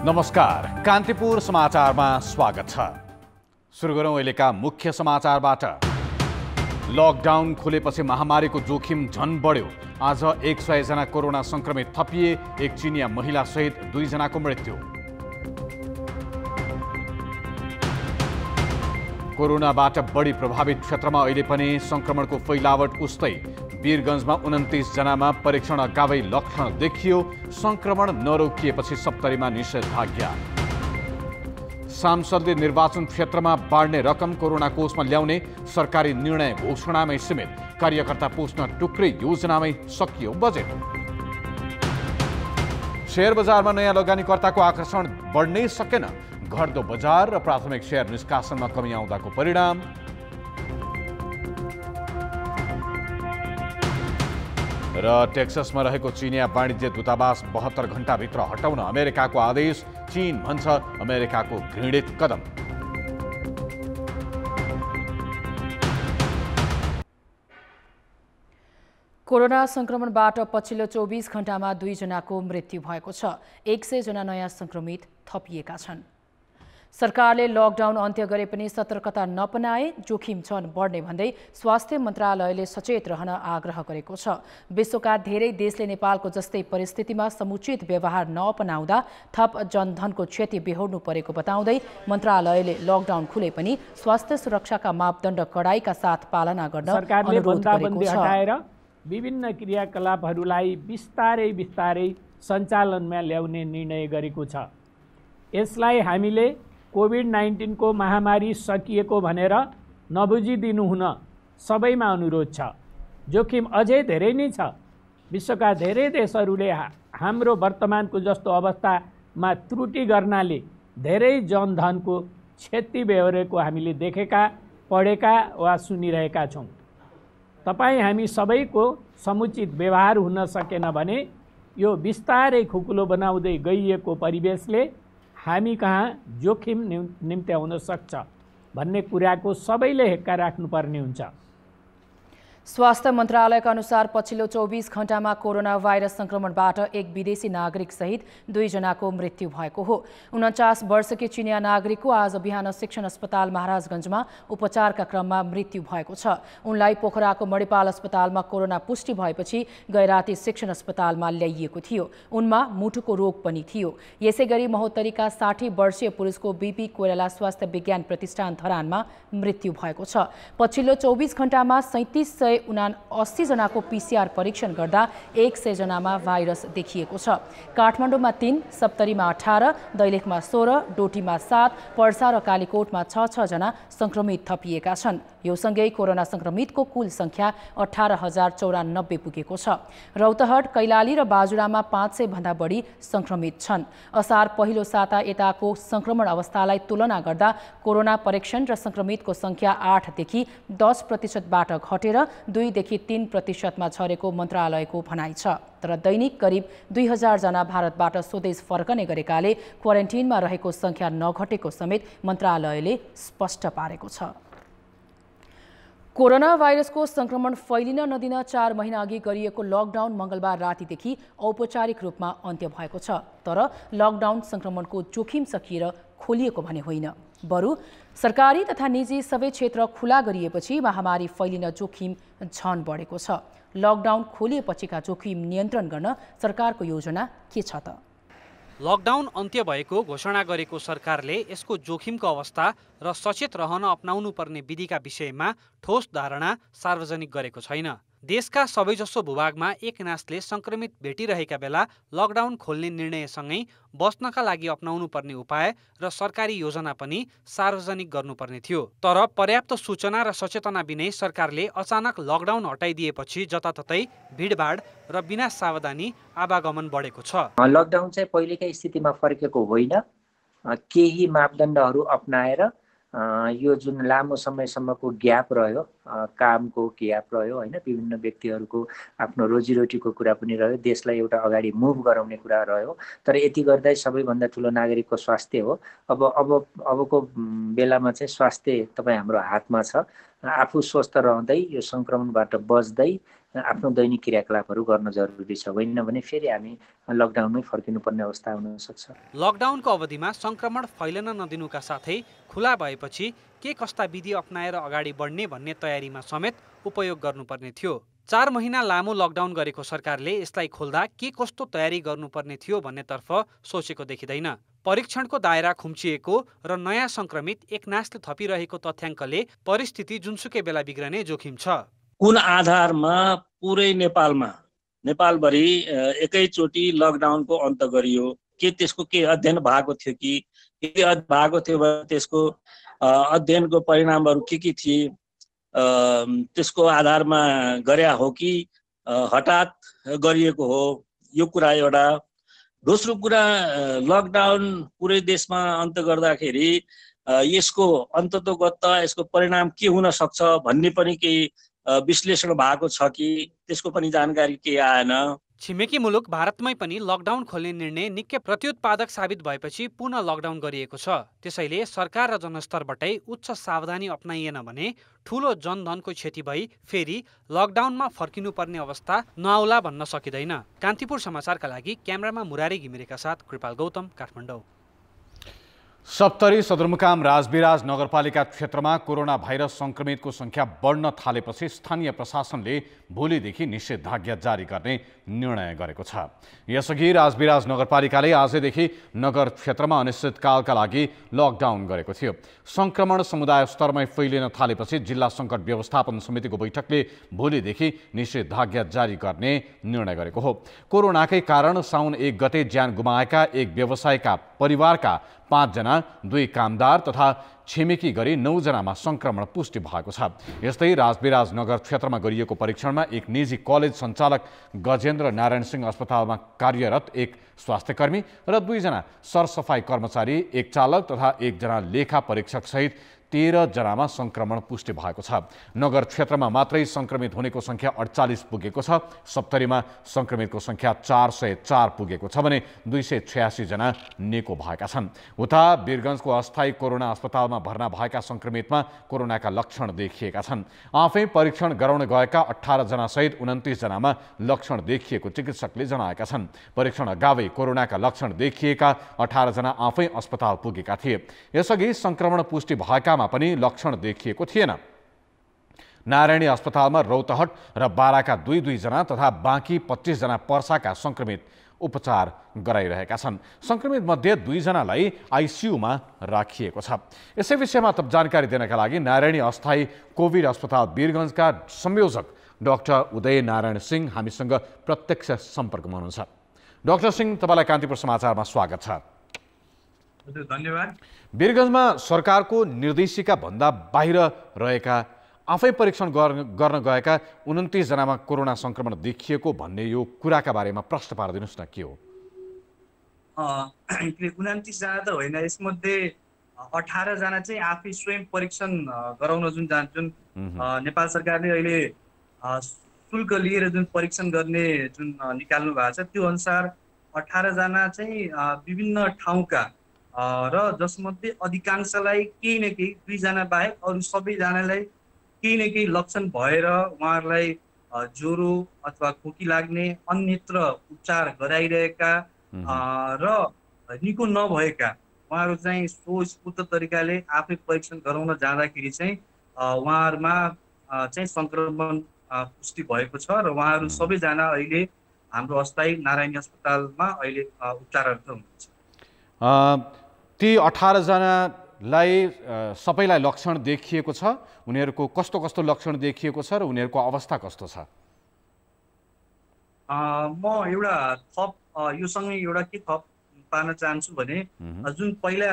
नमस्कार, कान्तिपुर समाचारमा स्वागत छ। सुरु गरौँ अहिलेका मुख्य समाचारबाट। लकडाउन खुलेपछि महामारीको जोखिम झन बढ्यो। आज 100 जना कोरोना संक्रमित थपिए। एक चिनिया महिला सहित 2 जनाको मृत्यु। कोरोनाबाट बढी प्रभावित क्षेत्रमा अहिले पनि संक्रमणको फैलावट उस्तै। वीरगञ्जमा 29 जनामा परीक्षण अगावै लक्षण देखियो। संक्रमण नरोकिएपछि सप्तरीमा निषेधाज्ञा। सांसदले निर्वाचन क्षेत्रमा बाँड्ने रकम कोरोना कोषमा ल्याउने सरकारी निर्णय घोषणामै सीमित। कार्यकर्ता पोस्न टुक्रै योजनामै सकियो बजेट। शेयर बजारमा नयाँ लगानीकर्ताको आकर्षण बढ्नै सकेन। घट्दो बजार र प्राथमिक शेयर निष्कासनमा कमी आउँदाको परिणाम। र टेक्ससमा रहेको चिनिया वाणिज्य दूतावास 72 घण्टाभित्र हटाउन अमेरिकाको आदेश। चीन भन्छ अमेरिकाको घृणित कदम। कोरोना संक्रमणबाट पछिल्लो 24 घण्टामा 2 जनाको मृत्यु भएको छ। 100 जना नयाँ संक्रमित थपिएका छन्। सरकारले लकडाउन अन्त्य गरे पनि सतर्कता नपनाए जोखिम झन बढ्ने भन्दै स्वास्थ्य मन्त्रालयले सचेत रहन आग्रह गरेको छ। विश्वका धेरै देशले नेपालको जस्तै परिस्थितिमा समुचित व्यवहार नअपनाउँदा थप जनधनको क्षति बेहोर्नु परेको बताउँदै मन्त्रालयले लकडाउन खुले पनि स्वास्थ्य सुरक्षाका मापदण्ड कडाइका साथ पालना गर्न अनुरोध गरेको छ। विभिन्न क्रियाकलापहरूलाई बिस्तारै सञ्चालनमा ल्याउने निर्णय गरेको छ। यसलाई हामीले कोभिड-19 को महामारी सकिएको भनेर नबुझिदिनु हुन सबैमा अनुरोध छ। जोखिम अझै धेरै नै छ। विश्वका धेरै देशहरूले हाम्रो वर्तमानको जस्तो अवस्थामा त्रुटि गर्नाले धेरै जनधनको क्षति बेहोरेको हामीले देखेका, पढेका वा सुनिरहेका छौँ। हामी सबैको समुचित व्यवहार हुन सकेन भने यो बिस्तारै खुकुलो बनाउँदै गइएको परिवेशले हामी कहाँ जोखिम निम्त्याउन सक्छ भन्ने कुराको सबैले हेक्का राख्नुपर्ने हुन्छ। स्वास्थ्य मन्त्रालयका अनुसार पछिल्लो 24 घण्टामा कोरोना भाइरस संक्रमणबाट एक विदेशी नागरिक सहित 2 जनाको मृत्यु भएको हो। 49 वर्षकी चिनिया नागरिकको आज बिहान शिक्षण अस्पताल महाराजगञ्जमा उपचारका क्रममा मृत्यु भएको छ। उनलाई पोखराको मणिपाल अस्पतालमा कोरोना पुष्टि भएपछि गैराती शिक्षण अस्पतालमा ल्याइएको थियो। उनमा मुटुको रोग पनि थियो। यसैगरी महोत्तरीका 60 वर्षीय पुरुषको बीपी कोइराला स्वास्थ्य विज्ञान प्रतिष्ठान धरानमा मृत्यु भएको छ। पछिल्लो 24 घण्टामा 87 जनाको पीसीआर परीक्षण गर्दा 100 जनामा भाइरस देखिएको छ। काठमाडौँमा 3, सप्तरीमा 18, दैलेखमा 16, डोटीमा 7, पर्सा र कालीकोटमा 6 जना संक्रमित थपिएका छन्। यो सँगै कोरोना संक्रमितको कुल संख्या 18,094 पुगेको छ। रौतहट, कैलाली र बाजुरामा 500 भन्दा बढी संक्रमित छन्। असार पहिलो साता यताको संक्रमण अवस्थालाई तुलना गर्दा कोरोना परीक्षण र संक्रमितको संख्या 8 देखि 10% घटेर 2 देखि 3% झरेको मन्त्रालयको भनाइ छ। तर दैनिक करिब 2000 जना भारतबाट स्वदेश फर्कने गरेकाले क्वारेन्टिनमा रहेको संख्या नघटेको समेत मन्त्रालयले स्पष्ट पारेको छ। कोरोना भाइरसको संक्रमण फैलिन नदिन 4 महिना अघि गरिएको लकडाउन मंगलबार रातिदेखि औपचारिक रूपमा अन्त्य भएको छ। तर लकडाउन संक्रमणको जोखिम सकिएर खोलिएको भने होइन। बरु सरकारी तथा निजी सबै क्षेत्र खुला गरिएपछि महामारी फैलिन जोखिम झन बढेको छ। लकडाउन खोलिएपछिका जोखिम नियन्त्रण गर्न सरकारको योजना के छ त? लकडाउन अन्त्य भएको घोषणा गरेको सरकारले यसको जोखिमको अवस्था र सचेत रहन अपनाउनु पर्ने विधिका विषयमा ठोस धारणा सार्वजनिक गरेको छैन। देशका सबैजसो भूभागमा एकनासले संक्रमित भेटिरहेका बेला लकडाउन खोल्ने निर्णयसँगै बस्नका लागि अपनाउनु पर्ने उपाय र सरकारी योजना पनि सार्वजनिक गर्नुपर्ने थियो। तर पर्याप्त सूचना र सचेतना बिनै सरकारले अचानक लकडाउन हटाइदिएपछि जताततै भिडभाड र बिना सावधानी आवागमन बढेको छ। लकडाउन चाहिँ पहिलेकै स्थितिमा फर्केको होइन। केही मापदण्डहरू अपनाएर यो जुन लामो समयसम्मको ग्याप रह्यो, कामको ग्याप रह्यो होइन, विभिन्न व्यक्तिहरूको आफ्नो रोजीरोटीको कुरा पनि रह्यो, देशलाई एउटा अगाडि मुभ गराउने कुरा रह्यो। तर यति गर्दै सबैभन्दा ठुलो नागरिकको स्वास्थ्य हो। अबको बेलामा चाहिँ स्वास्थ्य तपाईँ हाम्रो हातमा छ। आफू स्वस्थ रहँदै यो संक्रमणबाट बच्दै आफ्नो दैनिक क्रियाकलापहरू गर्न जरुरी छ, होइन भने फेरि हामी लकडाउनमै फर्किनुपर्ने अवस्था हुन सक्छ। लकडाउनको अवधिमा संक्रमण फैलन नदिनुका साथै खुला भएपछि के कस्ता विधि अपनाएर अगाडि बढ्ने भन्ने तयारीमा समेत उपयोग गर्नुपर्ने थियो। 4 महिना लामो लकडाउन गरेको सरकारले यसलाई खोल्दा के कस्तो तयारी गर्नुपर्ने थियो भन्नेतर्फ सोचेको देखिँदैन। परीक्षणको दायरा खुम्चिएको र नयाँ संक्रमित एकनासले थपिरहेको तथ्याङ्कले परिस्थिति जुनसुकै बेला बिग्रने जोखिम छ। कुन आधारमा पुरै नेपालभरि एकैचोटि लकडाउनको अन्त गरियो? के त्यसको के अध्ययन भएको थियो कि? के भएको थियो भने त्यसको अध्ययनको परिणामहरू के थिए? त्यसको आधारमा गरे हो कि हठात गरिएको हो? यो कुरा एउटा। दोस्रो कुरा, लकडाउन पुरै देशमा अन्त गर्दाखेरि यसको अन्ततोगत यसको परिणाम के हुन सक्छ भन्ने पनि केही विश्लेषण भएको छ कि? त्यसको पनि जानकारी केही आएन। छिमेकी मुलुक भारतमै पनि लकडाउन खोल्ने निर्णय निकै प्रत्युत्पादक साबित भएपछि पुनः लकडाउन गरिएको छ। त्यसैले सरकार र जनस्तरबाटै उच्च सावधानी अपनाइएन भने ठूलो जनधनको क्षति भई फेरि लकडाउनमा फर्किनुपर्ने अवस्था नआउला भन्न सकिँदैन। कान्तिपुर समाचारका लागि क्यामेरामा मुरारी घिमिरेका साथ कृपाल गौतम, काठमाडौँ। सप्तरी सदरमुकाम राजविराज नगरपालिका क्षेत्रमा कोरोना भाइरस संक्रमितको संख्या बढ्न थालेपछि स्थानीय प्रशासनले भोलिदेखि निषेधाज्ञा जारी गर्ने निर्णय गरेको छ। यसअघि राजविराज नगरपालिकाले आजदेखि नगर क्षेत्रमा अनिश्चितकालका लागि लकडाउन गरेको थियो। संक्रमण समुदाय स्तरमै फैलिन थालेपछि जिल्ला सङ्कट व्यवस्थापन समितिको बैठकले भोलिदेखि निषेधाज्ञा जारी गर्ने निर्णय गरेको हो। कोरोनाकै कारण साउन 1 गते ज्यान गुमाएका एक व्यवसायका परिवारका 5 जना, 2 कामदार तथा छिमेकी गरी 9 जनामा संक्रमण पुष्टि भएको छ। यस्तै राजविराज नगर क्षेत्रमा गरिएको परीक्षणमा एक निजी कलेज सञ्चालक गजेन्द्र नारायण सिंह अस्पतालमा कार्यरत एक स्वास्थ्यकर्मी र 2 जना सरसफाई कर्मचारी, एक चालक तथा 1 जना लेखा परीक्षक सहित 13 जनामा संक्रमण पुष्टि भएको छ। नगर क्षेत्रमा मात्रै संक्रमित हुनेको संख्या 48 पुगेको छ। सप्तरीमा संक्रमितको संख्या 404 पुगेको छ भने 286 जना निको भएका छन्। उता वीरगञ्जको अस्थायी कोरोना अस्पतालमा भर्ना भएका संक्रमितमा कोरोनाका लक्षण देखिएका छन्। आफै परीक्षण गराउन गएका 18 जना सहित 29 जनामा लक्षण देखिएको चिकित्सकले जनाएका छन्। परीक्षण अगावै कोरोनाका लक्षण देखिएका 18 जना आफै अस्पताल पुगेका थिए। यसअघि संक्रमण पुष्टि भएका पनि लक्षण देखिएको थिएन। नारायणी अस्पतालमा रौतहट र बाराका 2 जना तथा बाँकी 25 जना पर्साका संक्रमित उपचार गराइरहेका छन्। संक्रमित मध्ये 2 जनालाई आइसियुमा राखिएको छ। यसै विषयमा थप जानकारी दिनका लागि नारायणी अस्थायी कोभिड अस्पताल वीरगञ्जका संयोजक डाक्टर उदय नारायण सिंह हामीसँग प्रत्यक्ष सम्पर्कमा हुनुहुन्छ। डाक्टर सिंह, तपाईँलाई कान्तिपुर समाचारमा स्वागत छ। धन्यवाद। वीरगञ्जमा सरकारको निर्देशिका भन्दा बाहिर रहेका आफै परीक्षण गर्न गएका 29 जनामा कोरोना संक्रमण देखिएको भन्ने यो कुराका बारेमा प्रश्न पारिदिनुहोस् न, के हो? 29 जना त होइन, यसमध्ये 18 जना चाहिँ आफै स्वयं परीक्षण गराउन जुन नेपाल सरकारले अहिले शुल्क लिएर जुन परीक्षण गर्ने जुन निकाल्नु भएको छ, त्यो अनुसार 18 जना चाहिँ विभिन्न ठाउँका र जसमध्ये अधिकांशलाई केही न केही, 2 जना बाहेक अरू सबैजनालाई केही न केही लक्षण भएर उहाँहरूलाई ज्वरो अथवा खोकी लाग्ने, अन्यत्र उपचार गराइरहेका र निको नभएका उहाँहरू चाहिँ स्वस्फूर्त तरिकाले आफै परीक्षण गराउन जाँदाखेरि चाहिँ उहाँहरूमा चाहिँ संक्रमण पुष्टि भएको छ र उहाँहरू सबैजना अहिले हाम्रो अस्थायी नारायणी अस्पतालमा अहिले उपचाररत हुनुहुन्छ। ती 18 जनालाई सबैलाई लक्षण देखिएको छ? उनीहरूको कस्तो कस्तो लक्षण देखिएको छ र उनीहरूको अवस्था कस्तो छ? म एउटा थप योसँगै एउटा के थप पार्न चाहन्छु भने जुन पहिला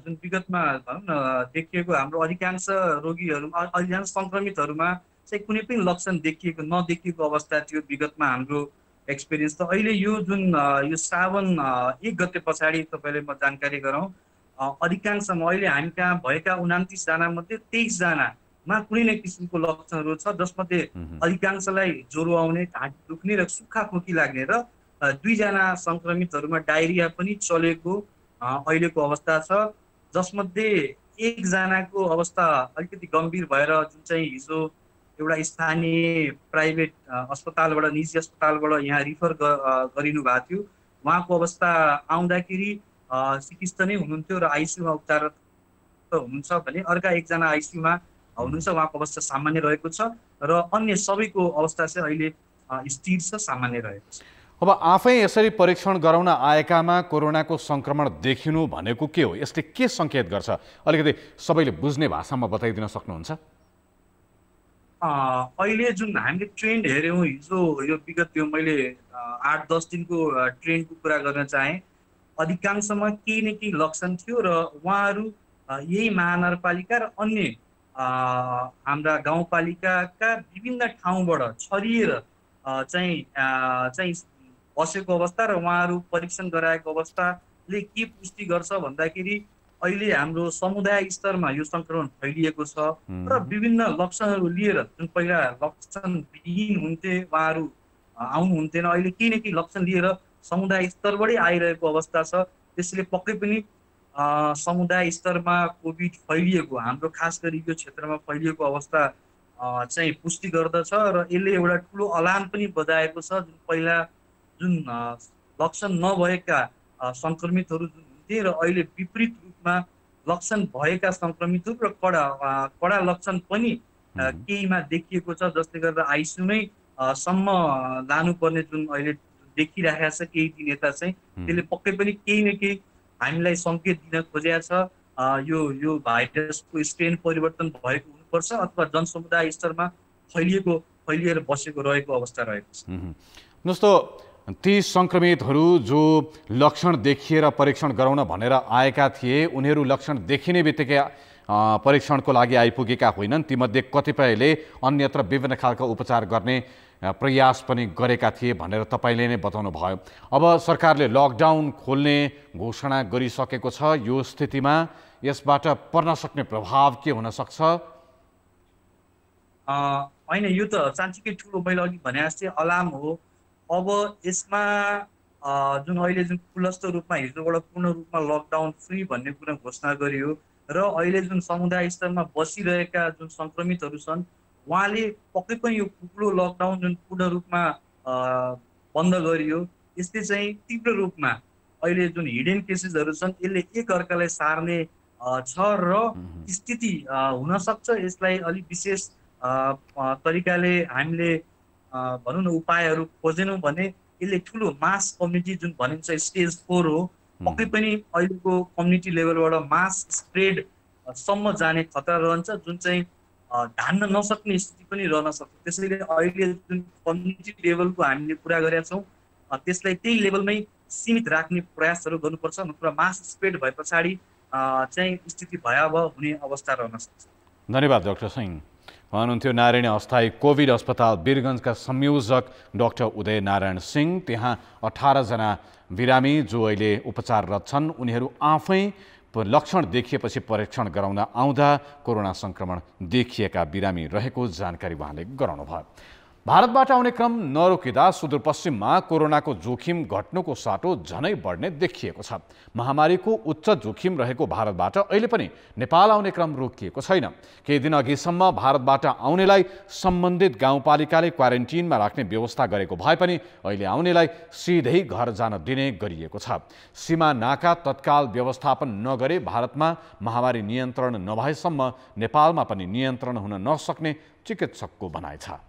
जुन विगतमा भनौँ न देखिएको हाम्रो अधिकांश रोगीहरूमा, अधिकांश सङ्क्रमितहरूमा चाहिँ कुनै पनि लक्षण नदेखिएको अवस्था थियो विगतमा हाम्रो एक्सपिरियन्स। त अहिले यो जुन यो सावन 1 गते पछाडि तपाईँले म जानकारी गराउँ, अधिकांशमा अहिले हामी कहाँ भएका 29 जना मध्ये 23 जनामा कुनै न किसिमको लक्षणहरू छ, जसमध्ये अधिकांशलाई ज्वरो आउने, घाँटी दुख्ने र सुक्खा खोकी लाग्ने र 2 जना सङ्क्रमितहरूमा डायरिया पनि चलेको अहिलेको अवस्था छ, जसमध्ये 1 जनाको अवस्था अलिकति गम्भीर भएर जुन चाहिँ हिजो एउटा स्थानीय प्राइभेट अस्पतालबाट निजी अस्पतालबाट यहाँ रिफर गरिनु भएको थियो। उहाँको अवस्था आउँदाखेरि चिकित्सक नै हुनुहुन्थ्यो र आइसियुमा उपचाररत हुनुहुन्छ भने अर्का एकजना आइसियुमा हुनुहुन्छ, उहाँको अवस्था सामान्य रहेको छ र अन्य सबैको अवस्था चाहिँ अहिले स्थिर छ, सामान्य रहेको छ। अब आफै यसरी परीक्षण गराउन आएकामा कोरोनाको संक्रमण देखिनु भनेको के हो? यसले के सङ्केत गर्छ? अलिकति सबैले बुझ्ने भाषामा बताइदिन सक्नुहुन्छ? अहिले जुन हामीले ट्रेन्ड हेऱ्यौँ, हिजो यो विगत यो मैले 8-10 दिनको ट्रेन्डको कुरा गर्न चाहेँ। अधिकांशमा केही न केही लक्षण थियो र उहाँहरू यही महानगरपालिका र अन्य हाम्रा गाउँपालिकाका विभिन्न ठाउँबाट छरिएर चाहिँ बसेको अवस्था र उहाँहरू परीक्षण गराएको अवस्थाले के पुष्टि गर्छ भन्दाखेरि अहिले हाम्रो समुदाय स्तरमा यो संक्रमण फैलिएको छ र विभिन्न लक्षणहरू लिएर जुन पहिला लक्षणविहीन हुन्थे उहाँहरू आउनुहुन्थेन, अहिले केही न केही लक्षण लिएर समुदाय स्तरबाटै आइरहेको अवस्था छ। त्यसैले पक्कै पनि समुदाय स्तरमा कोभिड फैलिएको, हाम्रो खास गरी यो क्षेत्रमा फैलिएको अवस्था चाहिँ पुष्टि गर्दछ र यसले एउटा ठुलो अलार्म पनि बजाएको छ। जुन पहिला जुन लक्षण नभएका सङ्क्रमितहरू जुन हुन्थे र अहिले विपरीत रूपमा लक्षण भएका सङ्क्रमितहरू र कडा लक्षण पनि केहीमा देखिएको छ, जसले गर्दा आइसियु नै सम्म लानुपर्ने जुन अहिले देखिरहेको छ केही दिन यता चाहिँ, त्यसले पक्कै पनि केही न केही हामीलाई सङ्केत दिन खोजेको छ। यो भाइरसको स्ट्रेन परिवर्तन भएको हुनुपर्छ अथवा जनसमुदाय स्तरमा फैलिएर बसेको रहेको अवस्था रहेको छ। जस्तो ती सङ्क्रमितहरू जो लक्षण देखिएर परीक्षण गराउन भनेर आएका थिए, उनीहरू लक्षण देखिने बित्तिकै परीक्षणको लागि आइपुगेका होइनन्। तीमध्ये कतिपयले अन्यत्र विभिन्न खालका उपचार गर्ने प्रयास पनि गरेका थिए भनेर तपाईँले नै बताउनु भयो। अब सरकारले लकडाउन खोल्ने घोषणा गरिसकेको छ। यो स्थितिमा यसबाट पर्न सक्ने प्रभाव के हुन सक्छ? होइन, यो त साँच्चीकै ठुलो मैले अघि भने जस्तै अलार्म हो। अब यसमा जुन अहिले जुन खुलस्त रूपमा हिजोबाट पूर्ण रूपमा लकडाउन फ्री भन्ने कुरा घोषणा गरियो र अहिले जुन समुदाय स्तरमा बसिरहेका जुन सङ्क्रमितहरू छन् उहाँले पक्कै पनि यो ठुलो लकडाउन जुन पूर्ण रूपमा बन्द गरियो यसले चाहिँ तीव्र रूपमा अहिले जुन हिडन केसेसहरू छन् यसले एकअर्कालाई सार्ने छ र स्थिति हुनसक्छ यसलाई अलिक विशेष तरिकाले हामीले भनौँ न उपायहरू खोजेनौँ भने यसले ठुलो मास कम्युनिटी जुन भनिन्छ स्टेज 4 हो, पक्कै पनि अहिलेको कम्युनिटी लेभलबाट मास स्प्रेड सम्म जाने खतरा रहन्छ, जुन चाहिँ धान्न नसक्ने स्थिति पनि रहन सक्छ। त्यसैले अहिले जुन कम्युनिटी लेभलको हामीले कुरा गरेका छौँ त्यसलाई त्यही लेभलमै सीमित राख्ने प्रयासहरू गर्नुपर्छ, नत्र मास स्प्रेड भए पछाडि चाहिँ स्थिति भयावह हुने अवस्था रहन सक्छ। धन्यवाद डाक्टर सिंह। हुनुहुन्थ्यो नारायणी अस्थायी कोभिड अस्पताल वीरगञ्जका संयोजक डाक्टर उदय नारायण सिंह। त्यहाँ 18 जना बिरामी जो अहिले उपचाररत छन्, उनीहरू आफै लक्षण देखिएपछि परीक्षण गराउन आउँदा कोरोना संक्रमण देखिएका बिरामी रहेको जानकारी उहाँले गराउनुभयो। भारतबाट आउने क्रम नरोकिँदा सुदूरपश्चिममा कोरोनाको जोखिम घट्नुको साटो झनै बढ्ने देखिएको छ। महामारीको उच्च जोखिम रहेको भारतबाट अहिले पनि नेपाल आउने क्रम रोकिएको छैन। केही दिन अघिसम्म भारतबाट आउनेलाई सम्बन्धित गाउँपालिकाले क्वारेन्टिनमा राख्ने व्यवस्था गरेको भए पनि अहिले आउनेलाई सिधै घर जान दिने गरिएको छ। सीमा नाका तत्काल व्यवस्थापन नगरे भारतमा महामारी नियन्त्रण नभएसम्म नेपालमा पनि नियन्त्रण हुन नसक्ने चिकित्सकको भनाइ छ।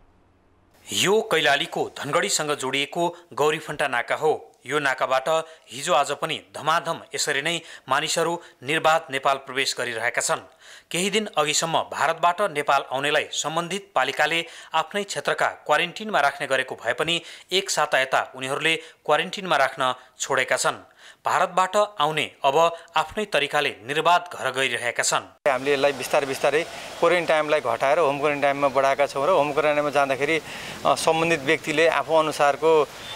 यो कैलालीको धनगढीसँग जोडिएको गौरीफन्टा नाका हो। यो नाकाबाट हिजो आज पनि धमाधम यसरी नै मानिसहरू निर्बाध नेपाल प्रवेश गरिरहेका छन्। केही दिन अघिसम्म भारतबाट नेपाल आउनेलाई सम्बन्धित पालिकाले आफ्नै क्षेत्रका क्वारेन्टिनमा राख्ने गरेको भए पनि एक साता यता उनीहरूले क्वारेन्टिनमा राख्न छोडेका छन्। भारतबाट आउने अब आफ्नै तरिकाले निर्बाध घर गइरहेका छन्। हामीले यसलाई बिस्तारै क्वारेन्टाइनलाई घटाएर होम क्वारेन्टाइनमा बढाएका छौँ र होम क्वारेन्टाइनमा जाँदाखेरि सम्बन्धित व्यक्तिले आफू अनुसारको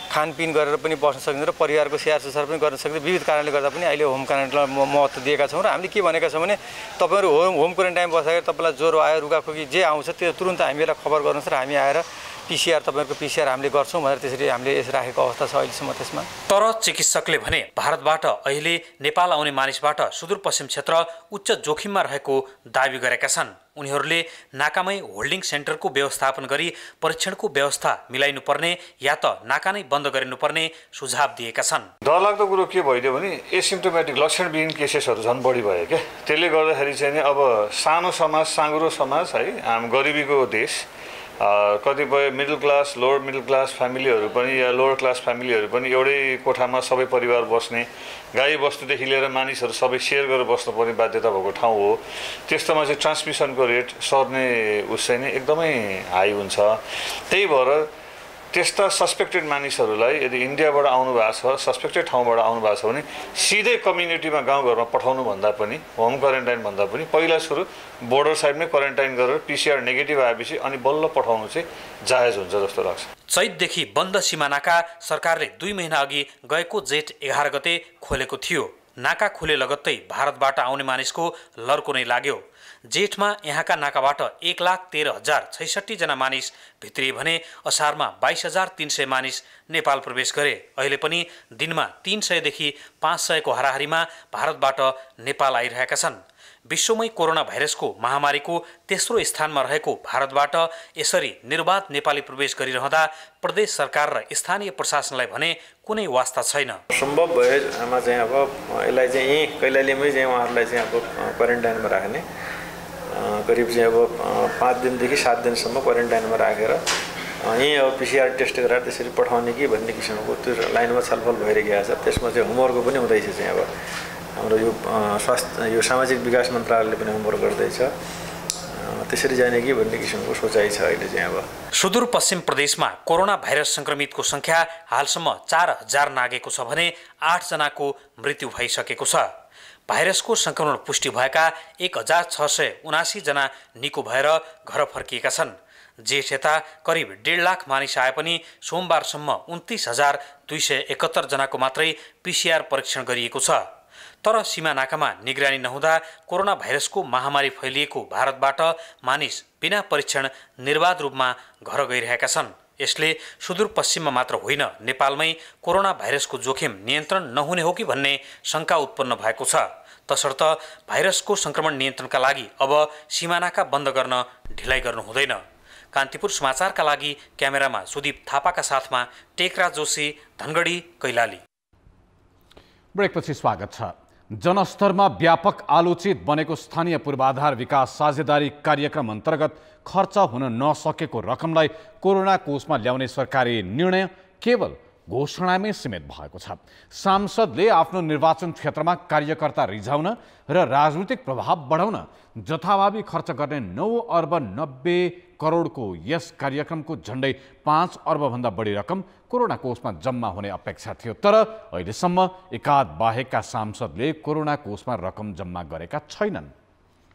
खानपिन गरेर पनि बस्न सकिन्छ र परिवारको स्याहार सुसार पनि गर्न सकिन्छ। विविध कारणले गर्दा पनि अहिले होम क्वारेन्टाइनलाई महत्त्व दिएका छौँ र हामीले के भनेका छौँ भने तपाईँहरू होम क्वारेन्टाइन बस्दाखेरि तपाईँलाई ज्वरो आयो, रुगाखोकी जे आउँछ त्यो तुरुन्त हामीलाई खबर गर्नुहोस् र हामी आएर पिसिआर तपाईँहरूको पिसिआर हामीले गर्छौँ भनेर त्यसरी हामीले यस राखेको अवस्था छ अहिलेसम्म त्यसमा। तर चिकित्सकले भने भारतबाट अहिले नेपाल आउने मानिसबाट सुदूरपश्चिम क्षेत्र उच्च जोखिममा रहेको दावी गरेका छन्। उनीहरूले नाकामै होल्डिङ सेन्टरको व्यवस्थापन गरी परीक्षणको व्यवस्था मिलाइनुपर्ने या त नाका नै बन्द गरिनुपर्ने सुझाव दिएका छन्। डरलाग्दो कुरो के भइदियो भने एसिम्प्टोमेटिक लक्षणविहीन केसेसहरू झन् बढी भयो क्या। त्यसले गर्दाखेरि चाहिँ नि अब सानो समाज, साँगुरो समाज है, हाम गरिबीको देश, कतिपय middle class, lower middle class फ्यामिलीहरू पनि या लोवर क्लास फ्यामिलीहरू पनि एउटै कोठामा सबै परिवार बस्ने, गाई बस्तुदेखि लिएर मानिसहरू सबै सेयर गरेर बस्नुपर्ने बाध्यता भएको ठाउँ हो। त्यस्तोमा चाहिँ ट्रान्समिसनको रेट सर्ने चाहिँ नै एकदमै हाई हुन्छ। त्यही भएर त्यस्ता सस्पेक्टेड मानिसहरूलाई यदि इन्डियाबाट आउनु भएको छ, सस्पेक्टेड ठाउँबाट आउनु भएको छ भने सिधै कम्युनिटीमा गाउँघरमा पठाउनु भन्दा पनि, होम क्वारेन्टाइन भन्दा पनि पहिला सुरु बोर्डर साइडमै क्वारेन्टाइन गरेर पिसिआर नेगेटिभ आएपछि अनि बल्ल पठाउनु चाहिँ जायज हुन्छ जस्तो लाग्छ। चैतदेखि बन्द सीमा नाका सरकारले 2 महिना अघि गएको जेठ 11 गते खोलेको थियो। नाका खुले लगत्तै भारतबाट आउने मानिसको लर्को नै लाग्यो। जेठमा यहाँका नाकाबाट 1,13,066 जना मानिस भित्रिए भने असारमा 22,300 मानिस नेपाल प्रवेश गरे। अहिले पनि दिनमा 300 देखि 500 को हाराहारीमा भारतबाट नेपाल आइरहेका छन्। विश्वमै कोरोना भाइरसको महामारीको तेस्रो स्थानमा रहेको भारतबाट यसरी निर्बाध नेपाली प्रवेश गरिरहँदा प्रदेश सरकार र स्थानीय प्रशासनलाई भने कुनै वास्ता छैन। सम्भव भएमा चाहिँ अब यसलाई चाहिँ यहीँ कैलालीमै चाहिँ उहाँहरूलाई चाहिँ अब क्वारेन्टाइनमा राख्ने, करिब चाहिँ अब 5 दिनदेखि 7 दिनसम्म क्वारेन्टाइनमा राखेर यहीँ अब पिसिआर टेस्ट गरेर त्यसरी पठाउने कि भन्ने किसिमको त्यो लाइनमा छलफल भइरहेको छ। त्यसमा चाहिँ होमवर्क पनि हुँदैछ। चाहिँ अब हाम्रो यो स्वास्थ्य यो सामाजिक विकास मन्त्रालयले पनि होमवर्क गर्दैछ, त्यसरी जाने कि भन्ने किसिमको सोचाइ छ अहिले चाहिँ। अब सुदूरपश्चिम प्रदेशमा कोरोना भाइरस संक्रमितको संख्या हालसम्म 4,000 नागेको छ भने 8 जनाको मृत्यु भइसकेको छ। भाइरसको संक्रमण पुष्टि भएका 1,679 जना निको भएर घर फर्किएका छन्। जेठ यता करिब 1.5 लाख मानिस आए पनि सोमबारसम्म 29,271 जनाको मात्रै पिसिआर परीक्षण गरिएको छ। तर सीमा नाकामा निगरानी नहुँदा कोरोना भाइरसको महामारी फैलिएको भारतबाट मानिस बिना परीक्षण निर्बाध रूपमा घर गइरहेका छन्। यसले सुदूरपश्चिममा मात्र होइन, नेपालमै कोरोना भाइरसको जोखिम नियन्त्रण नहुने हो कि भन्ने शंका उत्पन्न भएको छ। तसर्थ भाइरसको संक्रमण नियन्त्रणका लागि अब सीमानाका बन्द गर्न ढिलाइ गर्नु हुँदैन। कान्तिपुर समाचारका लागि क्यामेरामा सुदीप थापाका साथमा टेकराज जोशी, धनगढी, कैलाली। ब्रेकपछि स्वागत छ। जनस्तरमा व्यापक आलोचित बनेको स्थानीय पूर्वाधार विकास साझेदारी कार्यक्रम अन्तर्गत खर्च हुन नसकेको रकमलाई कोरोना कोषमा ल्याउने सरकारी निर्णय केवल घोषणामै सीमित भएको छ। सांसदले आफ्नो निर्वाचन क्षेत्रमा कार्यकर्ता रिझाउन र राजनीतिक प्रभाव बढाउन जथाभावी खर्च गर्ने 9 अर्ब 90 करोडको यस कार्यक्रमको झण्डै 5 अर्बभन्दा बढी रकम कोरोना कोषमा जम्मा हुने अपेक्षा थियो। तर अहिलेसम्म एकाध बाहेकका सांसदले कोरोना कोषमा रकम जम्मा गरेका छैनन्।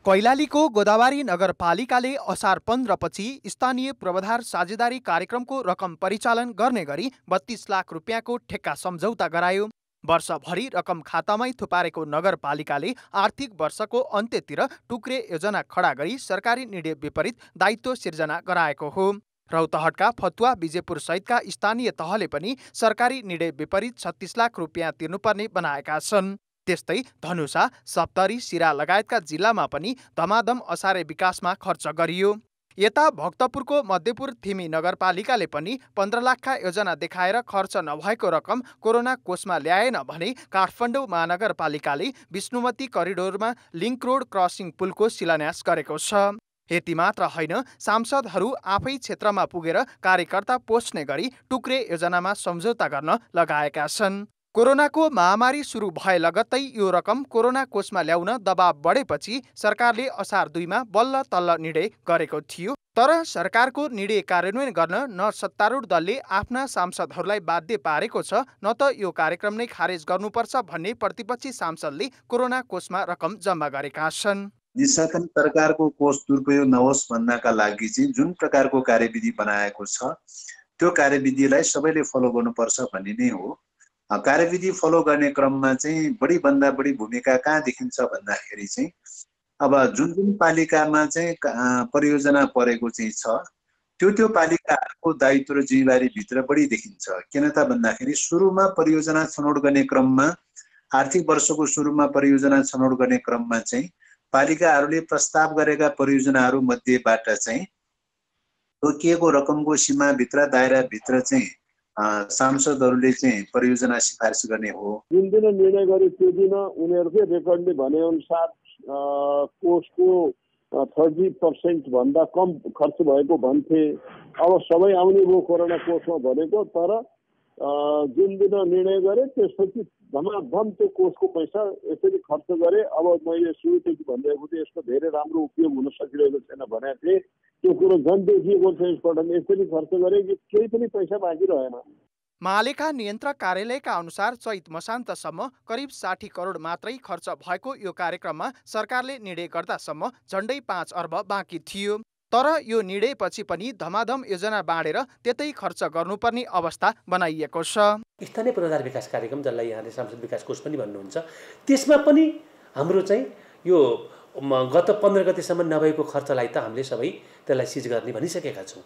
कैलालीको गोदावरी नगरपालिकाले असार 15 पछि स्थानीय पूर्वाधार साझेदारी कार्यक्रमको रकम परिचालन गर्ने गरी 32 लाख रुपियाँको ठेक्का सम्झौता गरायो। वर्षभरि रकम खातामै थुपारेको नगरपालिकाले आर्थिक वर्षको अन्त्यतिर टुक्रे योजना खडा गरी सरकारी निर्णय विपरीत दायित्व सिर्जना गराएको हो। रौतहटका फतुवा, विजयपुर सहितका स्थानीय तहले पनि सरकारी निर्णय विपरीत 36 लाख रुपियाँ तिर्नुपर्ने बनाएका छन्। त्यस्तै धनुषा, सप्तरी, सिरा लगायतका जिल्लामा पनि धमाधम असारे विकासमा खर्च गरियो। यता भक्तपुरको मध्यपुर थिमी नगरपालिकाले पनि 15 लाखका योजना देखाएर खर्च नभएको रकम कोरोना कोषमा ल्याएन भने काठमाडौँ महानगरपालिकाले विष्णुमती करिडोरमा लिङ्क रोड क्रसिङ पुलको शिलान्यास गरेको छ। यति मात्र होइन, सांसदहरू आफै क्षेत्रमा पुगेर कार्यकर्ता पोस्ने गरी टुक्रे योजनामा सम्झौता गर्न लगाएका छन्। कोरोनाको महामारी सुरु भए लगत्तै यो रकम कोरोना कोषमा ल्याउन दबाव बढेपछि सरकारले असार 2 मा बल्ल तल्ल निर्णय गरेको थियो। तर सरकारको निर्णय कार्यान्वयन गर्न न सत्तारूढ दलले आफ्ना सांसदहरूलाई बाध्य पारेको छ, न त यो कार्यक्रम नै खारेज गर्नुपर्छ भन्ने प्रतिपक्षी सांसदले कोरोना कोषमा रकम जम्मा गरेका छन्। निस्सन्देह सरकारको कोष दुरुपयोग नहोस् भन्नका लागि चाहिँ जुन प्रकारको कार्यविधि बनाएको छ त्यो कार्यविधिलाई सबैले फलो गर्नुपर्छ भन्ने नै हो। कार्यविधि फलो गर्ने क्रममा चाहिँ बढीभन्दा बढी भूमिका कहाँ देखिन्छ भन्दाखेरि चाहिँ अब जुन जुन पालिकामा चाहिँ परियोजना परेको चाहिँ छ त्यो पालिकाहरूको दायित्व र जिम्मेवारीभित्र बढी देखिन्छ। किन त भन्दाखेरि सुरुमा परियोजना छनौट गर्ने क्रममा, आर्थिक वर्षको सुरुमा परियोजना छनौट गर्ने क्रममा चाहिँ पालिकाहरूले प्रस्ताव गरेका परियोजनाहरू मध्येबाट चाहिँ तोकिएको रकमको सीमाभित्र, दायराभित्र चाहिँ सांसदहरूले चाहिँ परियोजना सिफारिस गर्ने हो। जुन दिन निर्णय गरे त्यो दिन उनीहरूकै रेकर्डले भनेअनुसार कोषको 30% भन्दा कम खर्च भएको भन्थे। अब सबै आउने भयो कोरोना कोषमा भनेको, तर जुन दिन निर्णय गरे त्यसपछि धमाधम त्यो कोषको पैसा यसरी खर्च गरे। अब मैले सुरुदेखि भनिरहेको थिएँ यसको धेरै राम्रो उपयोग हुन सकिरहेको छैन भनेको थिएँ। त्यो कुरो झन् देखिएको छ यसपल्ट। यसरी खर्च गरे कि केही पनि पैसा बाँकी रहेन। महालेखा नियन्त्रक कार्यालयका अनुसार चैत मसान्तसम्म करिब 60 करोड मात्रै खर्च भएको यो कार्यक्रममा सरकारले निर्णय गर्दासम्म झन्डै 5 अर्ब बाँकी थियो। तर यो निर्णयपछि पनि धमाधम योजना बाँडेर त्यतै खर्च गर्नुपर्ने अवस्था बनाइएको छ। स्थानीय पूर्वाधार विकास कार्यक्रम जसलाई यहाँले सांसद विकास कोष पनि भन्नुहुन्छ, त्यसमा पनि हाम्रो चाहिँ यो गत 15 गतेसम्म नभएको खर्चलाई त हामीले सबै त्यसलाई सिज गर्ने भनिसकेका छौँ।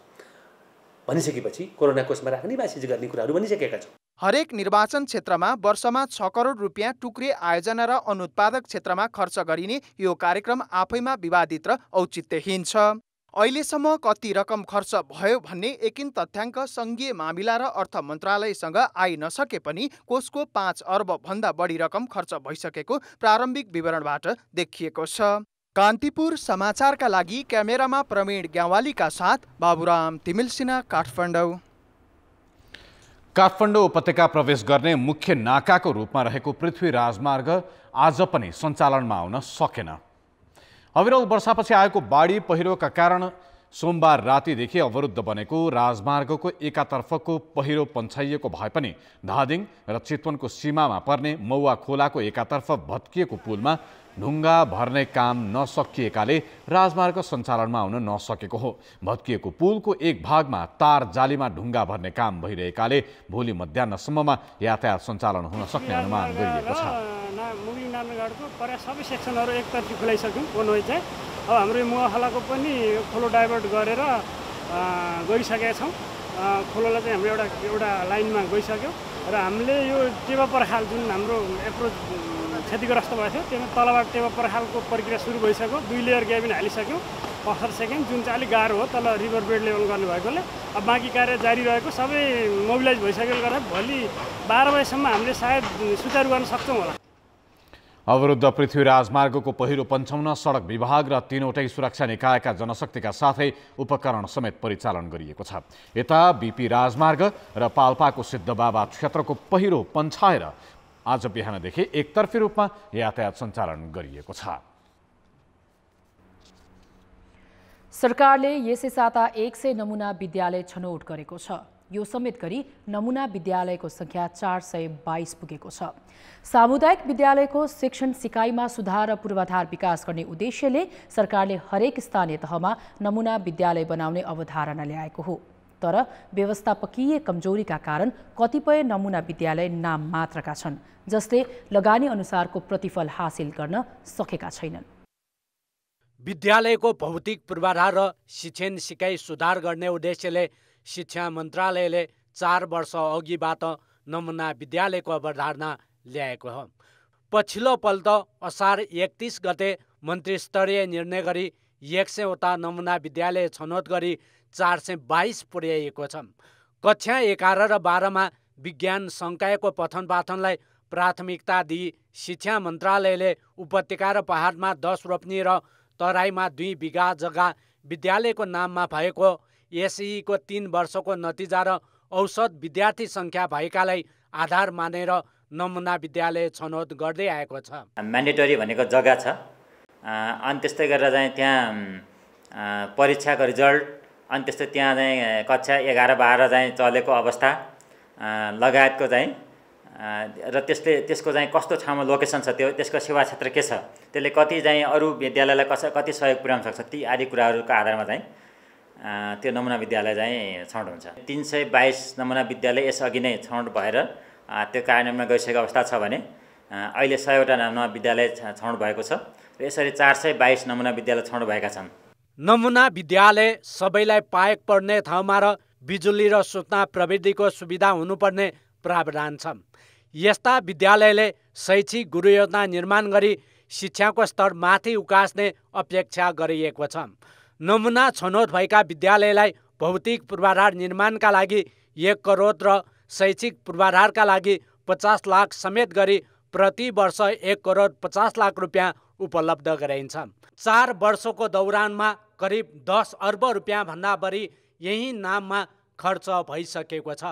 भनिसकेपछि कोरोना कोषमा राख्ने वा सिज गर्ने कुराहरू भनिसकेका छौँ। हरेक निर्वाचन क्षेत्रमा वर्षमा 6 करोड रुपियाँ टुक्रे आयोजना र अनुत्पादक क्षेत्रमा खर्च गरिने यो कार्यक्रम आफैमा विवादित र औचित्यहीन छ। अहिलेसम्म कति रकम खर्च भयो भन्ने एकिन तथ्याङ्क सङ्घीय मामिला र अर्थ मन्त्रालयसँग आइ नसके पनि कोषको 5 अर्ब भन्दा बढी रकम खर्च भइसकेको प्रारम्भिक विवरणबाट देखिएको छ। कान्तिपुर समाचारका लागि क्यामेरामा प्रवीण ग्यावालीका साथ बाबुराम तिमिलसिना, काठमाडौँ। काठमाडौँ उपत्यका प्रवेश गर्ने मुख्य नाकाको रूपमा रहेको पृथ्वी राजमार्ग आज पनि सञ्चालनमा आउन सकेन। अविरल वर्षापछि आएको बाढी पहिरोका कारण सोमबार रातिदेखि अवरुद्ध बनेको राजमार्गको एकातर्फको पहिरो पन्छाइएको भए पनि धादिङ र चितवनको सीमामा पर्ने मौवा खोलाको एकातर्फ भत्किएको पुलमा ढुङ्गा भर्ने काम नसकिएकाले राजमार्ग सञ्चालनमा आउन नसकेको हो। भत्किएको पुलको एक भागमा तार जालीमा ढुङ्गा भर्ने काम भइरहेकाले भोलि मध्याह्नसम्ममा यातायात सञ्चालन हुन सक्ने अनुमान गरिएको छ। मुगलिङ नारायणगढको प्रायः सबै सेक्सनहरू एकतर्फी खुलाइसक्यौँ। कोनोइ चाहिँ अब हाम्रो मुवा खोलाको पनि खोलो डाइभर्ट गरेर गइसकेका छौँ। खोलोलाई चाहिँ हाम्रो एउटा लाइनमा गइसक्यो र हामीले यो टेवा पर्खाल जुन हाम्रो एप्रोच क्षतिग्रस्त भएको थियो त्यसमा तलबाट टेवा पर्खालको प्रक्रिया सुरु भइसक्यो। 2 लेयर ग्याबिन हालिसक्यौँ। 65 सेकेन्ड जुन चाहिँ अलिक गाह्रो हो, तल रिभर बेड लेभल गर्ने भएकोले अब बाँकी कार्य जारी रहेको, सबै मोबिलाइज भइसकेकोले गर्दा भोलि 12 बजेसम्म हामीले सायद सुचारू गर्न सक्छौँ होला। अवरुद्ध पृथ्वी राजमार्गको पहिरो पन्छाउन सडक विभाग र 3वटै सुरक्षा निकायका जनशक्तिका साथै उपकरण समेत परिचालन गरिएको छ। यता बीपी राजमार्ग र पाल्पाको सिद्धबाबा क्षेत्रको पहिरो पन्छाएर आज बिहानदेखि एकतर्फी रूपमा यातायात सञ्चालन गरिएको छ। सरकारले यसै साता 100 नमुना विद्यालय छनौट गरेको छ। यो समेत गरी नमुना विद्यालयको संख्या 422 पुगेको छ। सामुदायिक विद्यालयको शिक्षण सिकाइमा सुधार र पूर्वाधार विकास गर्ने उद्देश्यले सरकारले हरेक स्थानीय तहमा नमुना विद्यालय बनाउने अवधारणा ल्याएको हो। तर व्यवस्थापकीय कमजोरीका कारण कतिपय नमुना विद्यालय नाम मात्रका छन्, जसले लगानी अनुसारको प्रतिफल हासिल गर्न सकेका छैनन्। विद्यालयको भौतिक पूर्वाधार र शिक्षण सिकाइ सुधार गर्ने उद्देश्यले शिक्षा मन्त्रालयले 4 वर्ष अघिबाट नमुना विद्यालयको अवधारणा ल्याएको हो। पछिल्लो पल्ट असार 31 गते मन्त्रीस्तरीय निर्णय गरी 100 वटा नमुना विद्यालय छनौट गरी 422 पुर्याइएको छ। कक्षा 11 र 12मा विज्ञान संकायको पठन पाठनलाई प्राथमिकता दिई शिक्षा मन्त्रालयले उपत्यका र पहाडमा 10 रोप्नी र तराईमा 2 बिघा जग्गा विद्यालयको नाममा भएको एसईको 3 वर्षको नतिजा र औसत विद्यार्थी सङ्ख्या भएकालाई आधार मानेर नमुना विद्यालय छनौट गर्दै आएको छ। म्यान्डेटरी भनेको जग्गा छ, अनि त्यस्तै गरेर चाहिँ त्यहाँ परीक्षाको रिजल्ट, अनि त्यस्तै त्यहाँ चाहिँ कक्षा 11-12 चाहिँ चलेको अवस्था लगायतको चाहिँ र त्यसको चाहिँ कस्तो ठाउँमा लोकेसन छ, त्यसको सेवा क्षेत्र के छ, त्यसले कति चाहिँ अरू विद्यालयलाई कति सहयोग पुर्याउन सक्छ, ती आदि कुराहरूका आधारमा चाहिँ त्यो नमुना विद्यालय चाहिँ छनौट हुन्छ। 322 नमुना विद्यालय यसअघि नै छनौट भएर त्यो कार्यान्वयनमा गइसकेको अवस्था छ भने अहिले 100 वटा नमुना विद्यालय छनौट भएको छ र यसरी 422 नमुना विद्यालय छनौट भएका छन्। नमुना विद्यालय सबैलाई पाएक पर्ने ठाउँमा र बिजुली र सूचना प्रविधिको सुविधा हुनुपर्ने प्रावधान छ। यस्ता विद्यालयले शैक्षिक गुरुयोजना निर्माण गरी शिक्षाको स्तर माथि उकास्ने अपेक्षा गरिएको छ। नमुना छनौट भएका विद्यालयलाई भौतिक पूर्वाधार निर्माणका लागि 1 करोड र शैक्षिक पूर्वाधारका लागि 50 लाख समेत गरी प्रति वर्ष 1 करोड 50 लाख रुपियाँ उपलब्ध गराइन्छ। 4 वर्षको दौरानमा करिब 10 अर्ब रुपियाँ भन्दा बढी यही नाममा खर्च भइसकेको छ।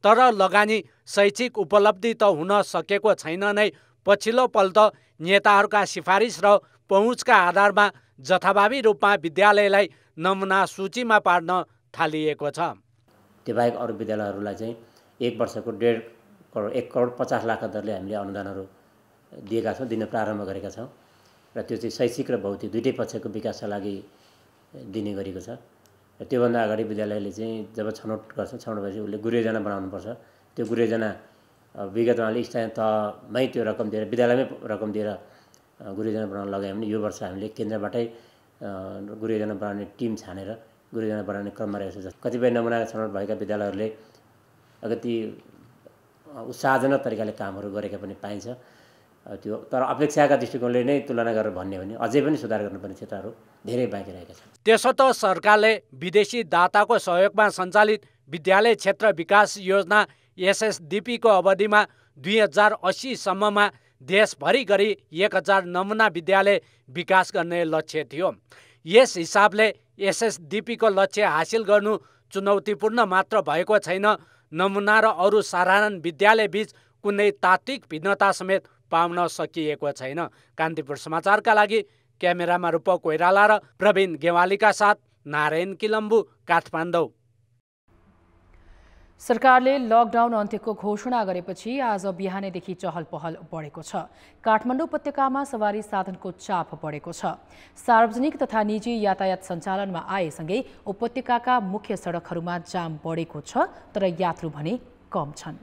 तर लगानी शैक्षिक उपलब्धि त हुन सकेको छैन नै, पछिल्लो पल्ट नेताहरूका सिफारिस र पहुँचका आधारमा जथाभावी रूपमा विद्यालयलाई नमुना सूचीमा पार्न थालिएको छ। त्यो बाहेक अरू विद्यालयहरूलाई चाहिँ 1 वर्षको 1 करोड 50 लाखका दरले हामीले अनुदानहरू दिएका छौँ, दिन प्रारम्भ गरेका छौँ र त्यो चाहिँ शैक्षिक र भौतिक दुईटै पक्षको विकासका लागि दिने गरेको छ। र त्योभन्दा अगाडि विद्यालयले चाहिँ जब छनौट गर्छ, छनौटपछि उसले गुरुयोजना बनाउनुपर्छ। त्यो गुरुयोजना विगतमा स्थानीय तहमै त्यो रकम दिएर विद्यालयमै रकम दिएर गुरुयोजना बनाउन लगायौँ भने यो वर्ष हामीले केन्द्रबाटै गुरुयोजना बनाउने टिम छानेर गुरुयोजना बनाउने क्रममा रहेको छ। कतिपय नमुना छनौट भएका विद्यालयहरूले अगति उत्साहजनक तरिकाले कामहरू गरेका पनि पाइन्छ। त्यो तर अपेक्षाका दृष्टिकोणले नै तुलना गरेर भन्ने भने अझै पनि सुधार गर्नुपर्ने क्षेत्रहरू धेरै बाँकी रहेका छन्। त्यसो त सरकारले विदेशी दाताको सहयोगमा सञ्चालित विद्यालय क्षेत्र विकास योजना SSDP को अवधिमा 2080 सम्ममा देशभरि गरी 1000 नमुना विद्यालय विकास गर्ने लक्ष्य थियो। यस हिसाबले SSDP को लक्ष्य हासिल गर्नु चुनौतीपूर्ण मात्र भएको छैन, नमुना र अरू साधारण विद्यालय बीच कुनै तात्विक भिन्नता समेत पाउन सकिएको छैन। कान्तिपुर समाचारका लागि क्यामेरामा रूपक कोइराला र प्रवीण गेवालीका साथ नारायण किलम्बु, काठमाडौँ। सरकारले लकडाउन अन्त्यको घोषणा गरेपछि आज बिहानैदेखि चहल पहल बढेको छ। काठमाडौँ उपत्यकामा सवारी साधनको चाप बढेको छ। सार्वजनिक तथा निजी यातायात सञ्चालनमा आएसँगै उपत्यकाका मुख्य सडकहरूमा जाम बढेको छ, तर यात्रु भने कम छन्।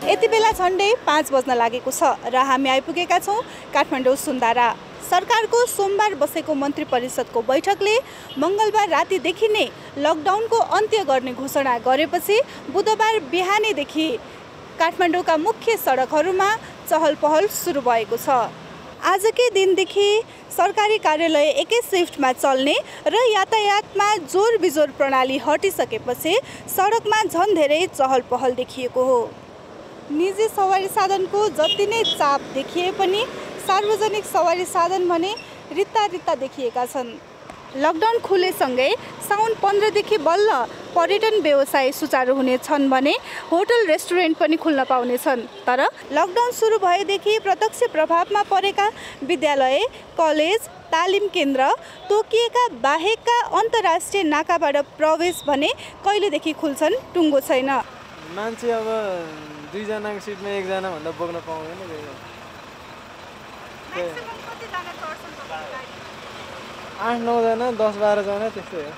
यति बेला झन्डै 5 बज्न लागेको छ र हामी आइपुगेका छौँ काठमाडौँ सुन्दारा। सरकारको सोमबार बसेको मन्त्री परिषदको बैठकले मङ्गलबार रातिदेखि नै लकडाउनको अन्त्य गर्ने घोषणा गरेपछि बुधबार बिहानैदेखि काठमाडौँका मुख्य सडकहरूमा चहल पहल सुरु भएको छ। आजकै दिनदेखि सरकारी कार्यालय एकै शिफ्टमा चल्ने र यातायातमा जोर बिजोर प्रणाली हटिसकेपछि सडकमा झन् धेरै चहल पहल देखिएको हो। निजी सवारी साधनको जति नै चाप देखिए पनि सार्वजनिक सवारी साधन भने रित्ता रित्ता देखिएका छन्। लकडाउन खुलेसँगै साउन 15 देखि बल्ल पर्यटन व्यवसाय सुचारू हुनेछन् भने होटल रेस्टुरेन्ट पनि खुल्न पाउनेछन्। तर लकडाउन सुरु भएदेखि प्रत्यक्ष प्रभावमा परेका विद्यालय, कलेज, तालिम केन्द्र, तोकिएका बाहेकका अन्तर्राष्ट्रिय नाकाबाट प्रवेश भने कहिलेदेखि खुल्छन् टुङ्गो छैन। मान्छे अब 2 जनाको सिटमा 1 जना भन्दा बोक्न पाउँदैन। 8-9 जना, 10-12 जना त्यस्तै हो।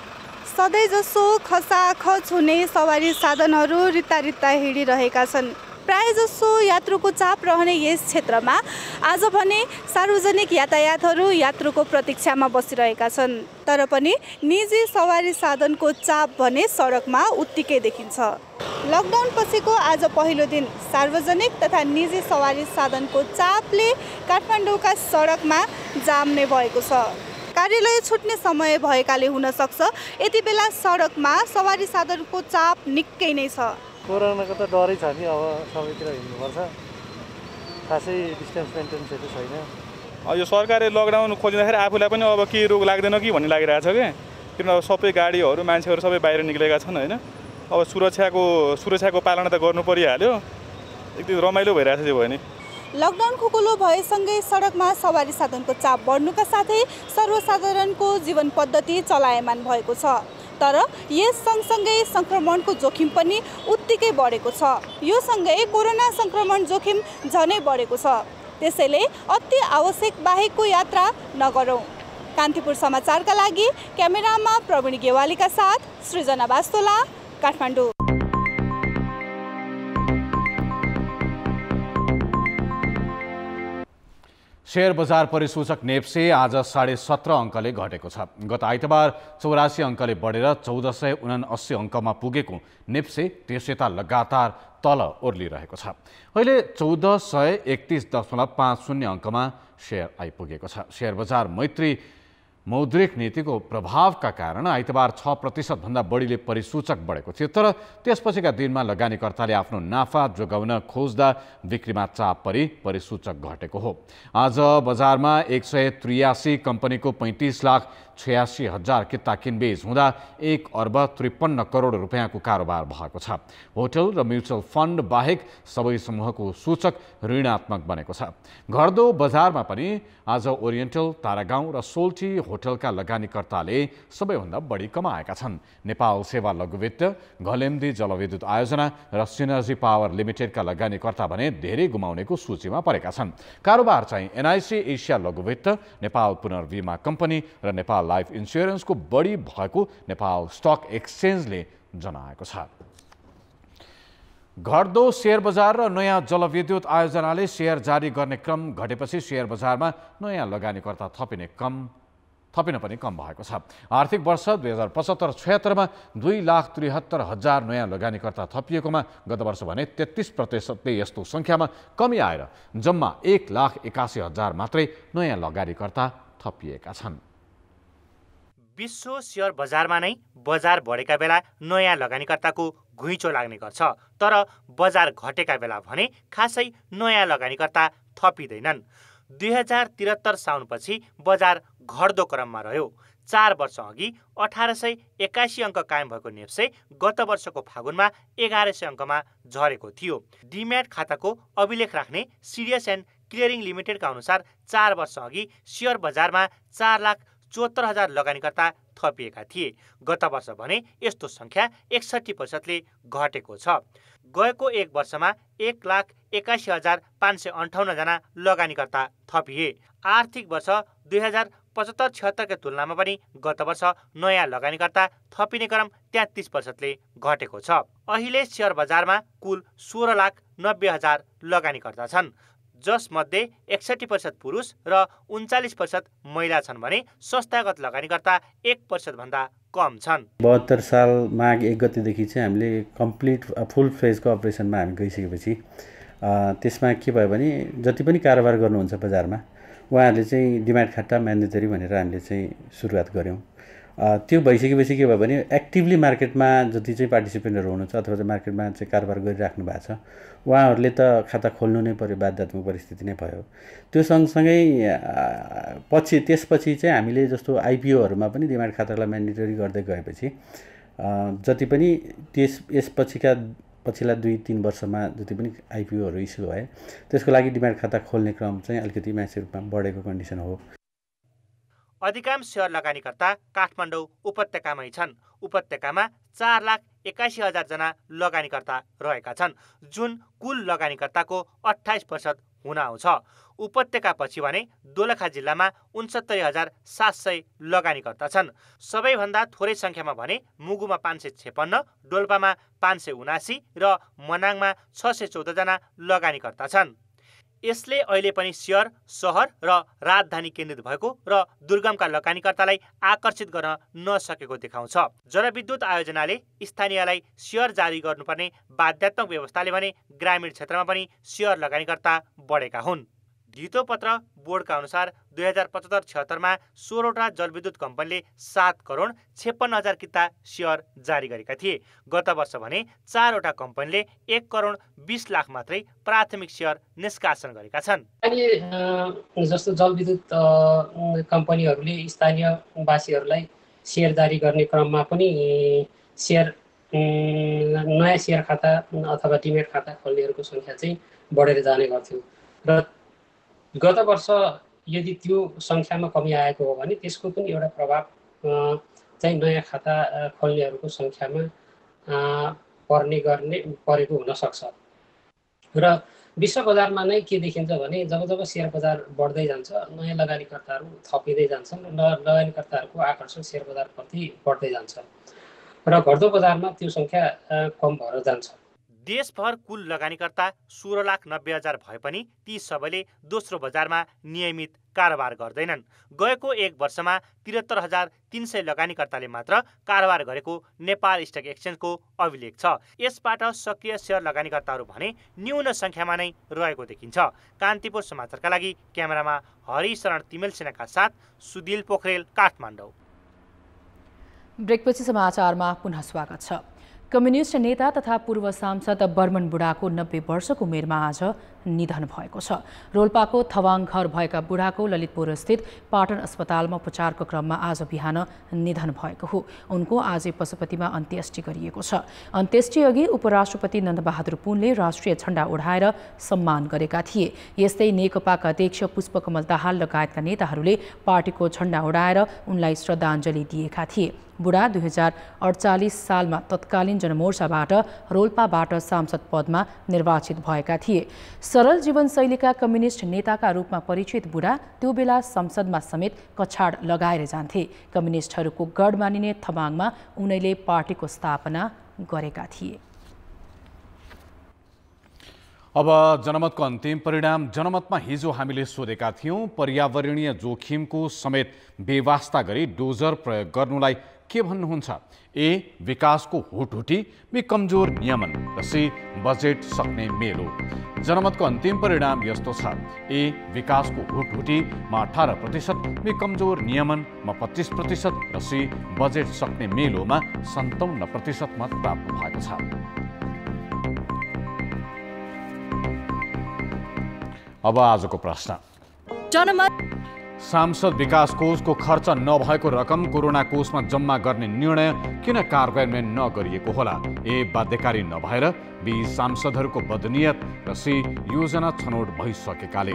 सधैँ जसो खसाखच हुने सवारी साधनहरू रित्ता रित्ता हिँडिरहेका छन्। प्राय जसो यात्रुको चाप रहने यस क्षेत्रमा आज भने सार्वजनिक यातायातहरू यात्रुको प्रतीक्षामा बसिरहेका छन्। तर पनि निजी सवारी साधनको चाप भने सडकमा उत्तिकै देखिन्छ। लकडाउन पछिको आज पहिलो दिन सार्वजनिक तथा निजी सवारी साधनको चापले काठमाडौँका सडकमा जाम नै भएको छ। कार्यालय छुट्ने समय भएकाले हुन सक्छ यति बेला सडकमा सवारी साधनको चाप निकै नै छ। कोरोनाको त डरै छ नि, अब सबैतिर हिँड्नुपर्छ, खासै डिस्टेन्स मेन्टेन्सहरू छैन। यो सरकारले लकडाउन खोलिँदाखेरि आफूलाई पनि अब के रोग लाग्दैन कि भन्ने लागिरहेछ क्या, किन अब सबै गाडीहरू मान्छेहरू सबै बाहिर निक्लेका छन् होइन। अब सुरक्षाको पालना त गर्नु परिहाल्यो, एकदम रमाइलो भइरहेछ त्यो भयो नि। लकडाउन खुकुलो भएसँगै सडकमा सवारी साधनको चाप बढ्नुका साथै सर्वसाधारणको जीवन पद्धति चलायमान भएको छ। तर यस सँगसँगै सङ्क्रमणको जोखिम पनि उत्तिकै बढेको छ। यो सँगै कोरोना सङ्क्रमण जोखिम झनै बढेको छ। त्यसैले अति आवश्यक बाहेकको यात्रा नगरौँ। कान्तिपुर समाचारका लागि क्यामेरामा प्रवीण गेवालीका साथ सृजना वास्तोला, काठमाडौँ। शेयर बजार परिसूचक नेप्से आज 17.5 अङ्कले घटेको छ। गत आइतबार 84 अङ्कले बढेर 1479 अङ्कमा पुगेको नेप्से त्यसयता लगातार तल ओर्लिरहेको छ। अहिले 1431.50 अङ्कमा शेयर आइपुगेको छ। शेयर बजार मैत्री मौद्रिक नीतिको प्रभावका कारण आइतबार 6% भन्दा बढीले परिसूचक बढेको थियो, तर त्यसपछिका दिनमा लगानीकर्ताले आफ्नो नाफा जोगाउन खोज्दा बिक्रीमा चाप परि परिसूचक घटेको हो। आज बजारमा 183 कम्पनीको 35,86,000 किता किनबेच हुँदा 1,53 करोड रुपियाँको कारोबार भएको छ। होटल र म्युचुअल फन्ड बाहेक सबै समूहको सूचक ऋणात्मक बनेको छ। घट्दो बजारमा पनि आज ओरिएन्टल, तारागाउँ र सोल्टी होटलका लगानीकर्ताले सबैभन्दा बढी कमाएका छन्। नेपाल सेवा लघुवित्त, घलेम्दी जलविद्युत आयोजना र सिनर्जी पावर लिमिटेडका लगानीकर्ता भने धेरै गुमाउनेको सूचीमा परेका छन्। कारोबार चाहिँ एनआइसी एसिया लघुवित्त, नेपाल पुनर्बीमा कम्पनी र नेपाल लाइफ इन्स्योरेन्सको बढी भएको नेपाल स्टक एक्सचेन्जले जनाएको छ। घट्दो शेयर बजार र नयाँ जलविद्युत आयोजनाले शेयर जारी गर्ने क्रम घटेपछि शेयर बजारमा नयाँ लगानीकर्ता थपिन पनि कम भएको छ। आर्थिक वर्ष 2075-76 मा 2,73,000 नयाँ लगानीकर्ता थपिएकोमा गत वर्ष भने 33% यस्तो सङ्ख्यामा कमी आएर जम्मा 1,81,000 मात्रै नयाँ लगानीकर्ता थपिएका छन्। विश्व शेयर बजारमा नै बजार बढेका बेला नयाँ लगानीकर्ताको घुइँचो लाग्ने गर्छ, तर बजार घटेका बेला भने खासै नयाँ लगानीकर्ता थपिँदैनन्। 2073 साउनपछि बजार घट्दो क्रममा रह्यो। 4 वर्ष अघि 1881 अङ्क कायम भएको नेप्से गत वर्षको फागुनमा 1100 अङ्कमा झरेको थियो। डिम्याट खाताको अभिलेख राख्ने सिरियस एन्ड क्लियरिङ लिमिटेडका अनुसार 4 वर्ष अघि शेयर बजारमा 4,74,000 लगानीकर्ता थपिएका थिए। गत वर्ष भने यस्तो सङ्ख्या 61%ले घटेको छ। गएको एक वर्षमा 1,81,558 जना लगानीकर्ता थपिए। आर्थिक वर्ष 2075-76 को तुलनामा पनि गत वर्ष नयाँ लगानीकर्ता थपिने क्रम 33%ले घटेको छ। अहिले शेयर बजारमा कुल 16,90,000 लगानीकर्ता छन्, जसमध्ये 61% पुरुष र 39% महिला छन् भने संस्थागत लगानीकर्ता 1% भन्दा कम छन्। 72 साल माघ 1 गतेदेखि चाहिँ हामीले कम्प्लिट फुल फेजको अपरेसनमा हामी गइसकेपछि त्यसमा के भयो भने जति पनि कारोबार गर्नुहुन्छ बजारमा उहाँहरूले चाहिँ डिम्याट खाता म्यान्डेटरी भनेर हामीले चाहिँ सुरुवात गऱ्यौँ। त्यो भइसकेपछि के भयो भने एक्टिभली मार्केटमा जति चाहिँ पार्टिसिपेन्टहरू हुनुहुन्छ अथवा चाहिँ मार्केटमा चाहिँ कारोबार गरिराख्नु भएको छ उहाँहरूले त खाता खोल्नु नै पर्यो, बाध्यात्मक परिस्थिति नै भयो। त्यो सँगसँगै त्यसपछि चाहिँ हामीले जस्तो आइपिओहरूमा पनि डिम्याट खातालाई म्यान्डेटरी गर्दै गएपछि जति पनि पछिल्ला 2-3 वर्षमा जति पनि आइपिओहरू इस्यु भए त्यसको लागि डिम्याट खाता खोल्ने क्रम चाहिँ अलिकति मासिक रूपमा बढेको कन्डिसन हो। अधिकांश शेयर लगानीकर्ता काठमाडौँ उपत्यकामै छन्। उपत्यकामा 4,81,000 जना लगानीकर्ता रहेका छन्, जुन कुल लगानीकर्ताको 28% हुन आउँछ। उपत्यकापछि भने दोलखा जिल्लामा 69,700 लगानीकर्ता छन्। सबैभन्दा थोरै सङ्ख्यामा भने मुगुमा 556, डोल्पामा 579 र मनाङमा 614 जना लगानीकर्ता छन्। यसले अहिले पनि शेयर सहर र राजधानी केन्द्रित भएको र दुर्गमका लगानीकर्तालाई आकर्षित गर्न नसकेको देखाउँछ। जलविद्युत आयोजनाले स्थानीयलाई शेयर जारी गर्नुपर्ने बाध्यात्मक व्यवस्थाले भने ग्रामीण क्षेत्रमा पनि शेयर लगानीकर्ता बढेका हुन्। धितोपत्र बोर्डका अनुसार 2075-76 मा 16वटा जलविद्युत कम्पनीले 7,56,000 किता शेयर जारी गरेका थिए। गत वर्ष भने 4वटा कम्पनीले 1,20,00,000 मात्रै प्राथमिक शेयर निष्कासन गरेका छन्। जस्तो जलविद्युत कम्पनीहरूले स्थानीयवासीहरूलाई शेयर जारी गर्ने क्रममा पनि नयाँ शेयर खाता अथवा डिम्याट खाता खोल्नेहरूको सङ्ख्या चाहिँ बढेर जाने गर्थ्यो र गत वर्ष यदि त्यो सङ्ख्यामा कमी आएको हो भने त्यसको पनि एउटा प्रभाव चाहिँ नयाँ खाता खोल्नेहरूको सङ्ख्यामा परेको हुन सक्छ। र विश्व बजारमा नै के देखिन्छ भने जब जब सेयर बजार बढ्दै जान्छ नयाँ लगानीकर्ताहरू थपिँदै जान्छन् र लगानीकर्ताहरूको आकर्षण सेयर बजारप्रति बढ्दै जान्छ र घट्दो बजारमा त्यो सङ्ख्या कम भएर जान्छ। देशभर कुल लगानीकर्ता 16,90,000 भए पनि ती सबैले दोस्रो बजारमा नियमित कारोबार गर्दैनन्। गएको एक वर्षमा 73,300 लगानीकर्ताले मात्र कारोबार गरेको नेपाल स्टक एक्सचेन्जको अभिलेख छ। यसबाट सक्रिय सेयर लगानीकर्ताहरू भने न्यून सङ्ख्यामा नै रहेको देखिन्छ। कान्तिपुर समाचारका लागि क्यामेरामा हरिशरण तिमेल सेनाका साथ सुदिल पोखरेल, काठमाडौँ। ब्रेकपछि समाचारमा पुनः स्वागत छ। कम्युनिस्ट नेता तथा पूर्व सांसद बर्मन बुढाको 90 वर्षको उमेरमा आज निधन भएको छ। रोल्पाको थवाङ घर भएका बुढाको ललितपुर स्थित पाटन अस्पतालमा उपचारको क्रममा आज बिहान निधन भएको हो। उनको आज पशुपतिमा अन्त्येष्टि गरिएको छ। अन्त्येष्टि अघि उपराष्ट्रपति नन्दबहादुर पुनले राष्ट्रिय झण्डा उडाएर सम्मान गरेका थिए। यस्तै नेकपाका अध्यक्ष पुष्पकमल दाहाल लगायतका नेताहरूले पार्टीको झण्डा उडाएर उनलाई श्रद्धाञ्जली दिएका थिए। बुढा 2048 सालमा तत्कालीन जनमोर्चाबाट रोल्पाबाट सांसद पदमा निर्वाचित भएका थिए। सरल जीवनशैलीका कम्युनिस्ट नेताका रूपमा परिचित बुढा त्यो बेला संसदमा समेत कछाड लगाएर जान्थे। कम्युनिस्टहरूको गढ मानिने थमाङमा उनले पार्टीको स्थापना गरेका थिए। अब जनमतको अन्तिम परिणाम। जनमतमा हिजो हामीले सोधेका थियौं, पर्यावरणीय जोखिमको समेत बेवास्ता गरी डोजर प्रयोग गर्नुलाई के भन्नुहुन्छ? ए विकासको हुटहुटी, बी कमजोर नियमन र सी बजेट सक्ने मेलो। जनमतको अन्तिम परिणाम यस्तो छ। ए विकासको हुटहुटीमा 18%, बी कमजोर नियमनमा 25% र सी बजेट सक्ने मेलोमा 57% मत प्राप्त भएको छ। अब आजको प्रश्न। जनमत सांसद विकास कोषको खर्च नभएको रकम कोरोना कोषमा जम्मा गर्ने निर्णय किन कार्यान्वयन नगरिएको होला? ए बाध्यकारी नभएर, बी सांसदहरूको बदनियत र सी योजना छनौट भइसकेकाले।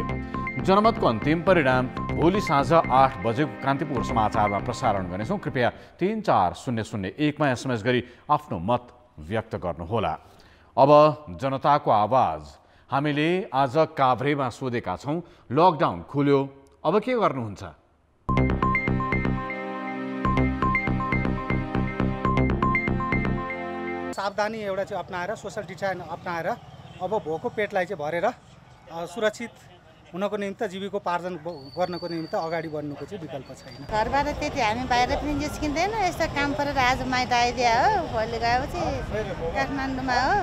जनमतको अन्तिम परिणाम भोलि साँझ 8 बजेको कान्तिपुर समाचारमा प्रसारण गर्नेछौँ। कृपया 34001मा SMS गरी आफ्नो मत व्यक्त गर्नुहोला। अब जनताको आवाज। हामीले आज काभ्रेमा सोधेका छौँ, लकडाउन खुल्यो, अब के गर्नुहुन्छ? सावधानी एउटा चाहिँ अपनाएर, सोसल डिस्टेन्स अपनाएर अब भोको पेटलाई चाहिँ भरेर सुरक्षित हुनको निमित्त जीविकोपार्जन गर्नको निमित्त अगाडि बढ्नुको चाहिँ विकल्प छैन। घरबाट त्यति हामी बाहिर पनि निस्किँदैन। यस्तो काम परेर आज माइत आइदिया हो। भोलि गएपछि काठमाडौँमा हो,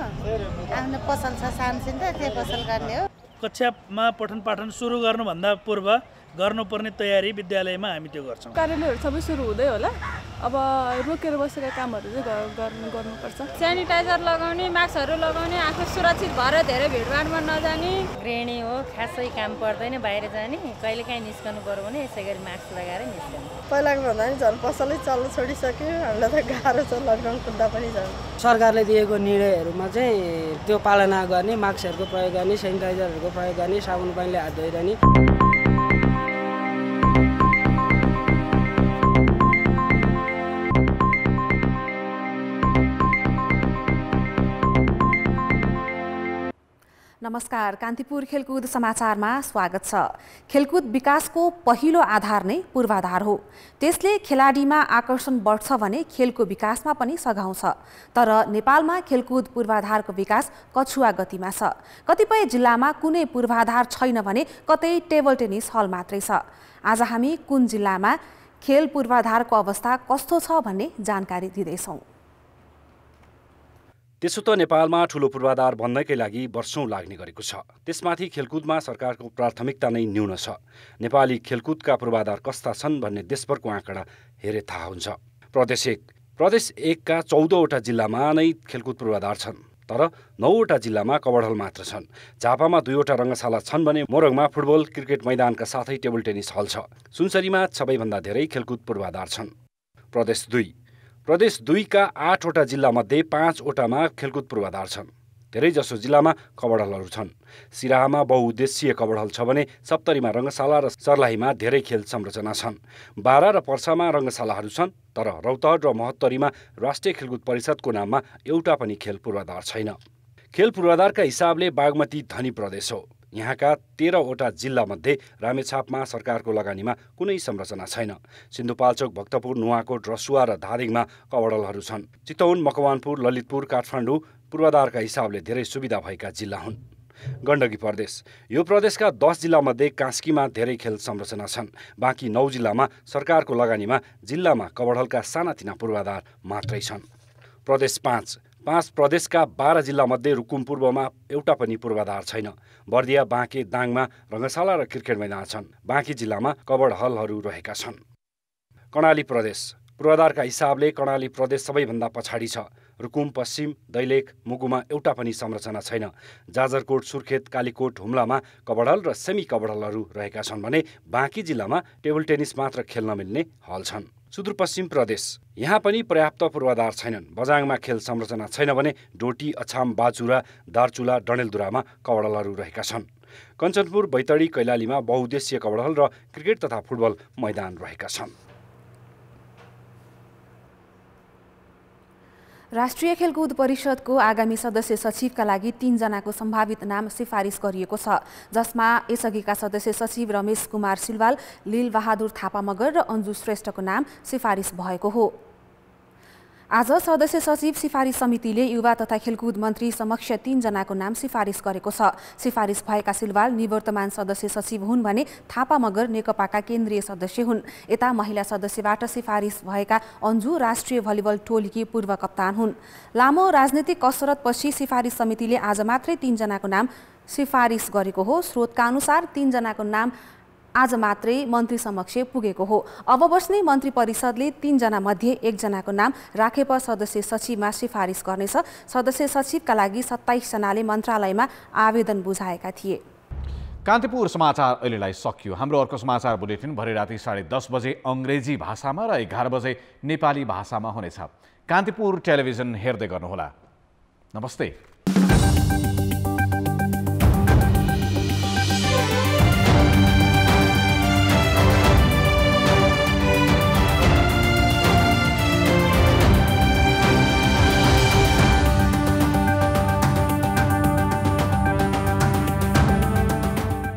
आफ्नो पसल छ सानसिन त त्यो पसल गर्ने हो। कक्षामा पठन पाठन सुरु गर्नुभन्दा पूर्व गर्नुपर्ने तयारी विद्यालयमा हामी त्यो गर्छौँ। कार्यालयहरू सबै सुरु हुँदै होला। अब रोकेर बसेका कामहरू चाहिँ गर्नुपर्छ। सेनिटाइजर लगाउने, मास्कहरू लगाउने, आफू सुरक्षित भएर धेरै भिडभाडमा नजाने। गृहिणी हो, खासै काम पर्दैन बाहिर जाने, कहिलेकाहीँ निस्कनु पर्यो भने यसै गरी मास्क लगाएर निस्कनु। पहिलाको भन्दा नि झन् पसलै चल्न छोडिसक्यो। हामीलाई त गाह्रो छ लकडाउन खुल्दा पनि झन्। सरकारले दिएको निर्णयहरूमा चाहिँ त्यो पालना गर्ने, मास्कहरूको प्रयोग गर्ने, सेनिटाइजरहरूको प्रयोग गर्ने, साबुन पानीले हात धोइरहने। नमस्कार, कान्तिपुर खेलकुद समाचारमा स्वागत छ। खेलकुद विकासको पहिलो आधार नै पूर्वाधार हो। त्यसले खेलाडीमा आकर्षण बढ्छ भने खेलको विकासमा पनि सघाउँछ। तर नेपालमा खेलकुद पूर्वाधारको विकास कछुवा गतिमा छ। कतिपय जिल्लामा कुनै पूर्वाधार छैन भने कतै टेबल टेनिस हल मात्रै छ। आज हामी कुन जिल्लामा खेल पूर्वाधारको अवस्था कस्तो छ भन्ने जानकारी दिँदैछौँ। त्यसो त नेपालमा ठूलो पूर्वाधार बन्नकै लागि वर्षौं लाग्ने गरेको छ। त्यसमाथि खेलकुदमा सरकारको प्राथमिकता नै न्यून छ। नेपाली खेलकुदका पूर्वाधार कस्ता छन् भन्ने देशभरको आँकडा हेरे थाहा हुन्छ। प्रदेश 1 का 14वटा जिल्लामा नै खेलकुद पूर्वाधार छन्, तर 9वटा जिल्लामा कबड्डी मात्र छन्। झापामा 2वटा रङ्गशाला छन् भने मोरङमा फुटबल, क्रिकेट मैदानका साथै टेबल टेनिस हल छ। सुनसरीमा सबैभन्दा धेरै खेलकुद पूर्वाधार छन्। प्रदेश 2 का 8वटा जिल्लामध्ये 5वटामा खेलकुद पूर्वाधार छन्। धेरैजसो जिल्लामा कबड्डी हलहरू छन्। सिराहामा बहुउद्देश्यीय कबड्डी हल छ भने सप्तरीमा रङ्गशाला र सर्लाहीमा धेरै खेल संरचना छन्। बारा र पर्सामा रङ्गशालाहरू छन्, तर रौतहट र महोत्तरीमा राष्ट्रिय खेलकुद परिषदको नाममा एउटा पनि खेल पूर्वाधार छैन। खेल पूर्वाधारका हिसाबले बागमती धनी प्रदेश हो। यहाँका 13वटा जिल्लामध्ये रामेछापमा सरकारको लगानीमा कुनै संरचना छैन। सिन्धुपाल्चोक, भक्तपुर, नुवाकोट, रसुवा र धादिङमा कवडलहरू छन्। चितवन, मकवानपुर, ललितपुर, काठमाडौँ पूर्वाधारका हिसाबले धेरै सुविधा भएका जिल्ला हुन्। गण्डकी प्रदेश, यो प्रदेशका 10 जिल्लामध्ये कास्कीमा धेरै खेल संरचना छन्। बाँकी 9 जिल्लामा सरकारको लगानीमा जिल्लामा कवडलका सानातिना पूर्वाधार मात्रै छन्। प्रदेश 5 प्रदेशका 12 जिल्लामध्ये रुकुम पूर्वमा एउटा पनि पूर्वाधार छैन। बर्दिया, बाँके, दाङमा रङ्गशाला र क्रिकेट मैदान छन्। बाँकी जिल्लामा कबड हलहरू रहेका छन्। कर्णाली प्रदेश, पूर्वाधारका हिसाबले कर्णाली प्रदेश सबैभन्दा पछाडि छ। रुकुम, पश्चिम, दैलेख, मुगुमा एउटा पनि संरचना छैन। जाजरकोट, सुर्खेत, कालीकोट, हुम्लामा कबडल र सेमी कबडलहरू रहेका छन् भने बाँकी जिल्लामा टेबल टेनिस मात्र खेल्न मिल्ने हल छन्। सुदूरपश्चिम प्रदेश, यहाँ पनि पर्याप्त पूर्वाधार छैनन्। बजाङमा खेल संरचना छैन भने डोटी, अछाम, बाजुरा, दार्चुला, डडेलधुरामा कबडलहरू रहेका छन्। कञ्चनपुर, बैतडी, कैलालीमा बहुउद्देश्य कबडल र क्रिकेट तथा फुटबल मैदान रहेका छन्। राष्ट्रिय खेलकुद परिषदको आगामी सदस्य सचिवका लागि 3 जनाको सम्भावित नाम सिफारिस गरिएको छ, जसमा यसअघिका सदस्य सचिव रमेश कुमार सिलवाल, लीलबहादुर थापा मगर र अन्जु श्रेष्ठको नाम सिफारिस भएको हो। आज सदस्य सचिव सिफारिस समितिले युवा तथा खेलकुद मन्त्री समक्ष 3 जनाको नाम सिफारिस गरेको छ। सिफारिस भएका सिलवाल निवर्तमान सदस्य सचिव हुन् भने थापा मगर नेकपाका केन्द्रीय सदस्य हुन्। यता महिला सदस्यबाट सिफारिस भएका अन्जु राष्ट्रिय भलिबल टोलीकी पूर्व कप्तान हुन्। लामो राजनीतिक कसरतपछि सिफारिस समितिले आज मात्रै 3 जनाको नाम सिफारिस गरेको हो। स्रोतका अनुसार 3 जनाको नाम आज मात्रै मन्त्री समक्ष पुगेको हो। अब बस्ने मन्त्री परिषदले 3 जना मध्ये 1 जनाको नाम राखेप सदस्य सचिवमा सिफारिस गर्नेछ। सदस्य सचिवका लागि 27 जनाले मन्त्रालयमा आवेदन बुझाएका थिए। कान्तिपुर समाचार अहिलेलाई सकियो। हाम्रो अर्को समाचार बुलेटिन भरे राति 10:30 बजे अङ्ग्रेजी भाषामा र 11 बजे नेपाली भाषामा हुनेछ। कान्तिपुर टेलिभिजन हेर्दै गर्नुहोला। नमस्ते।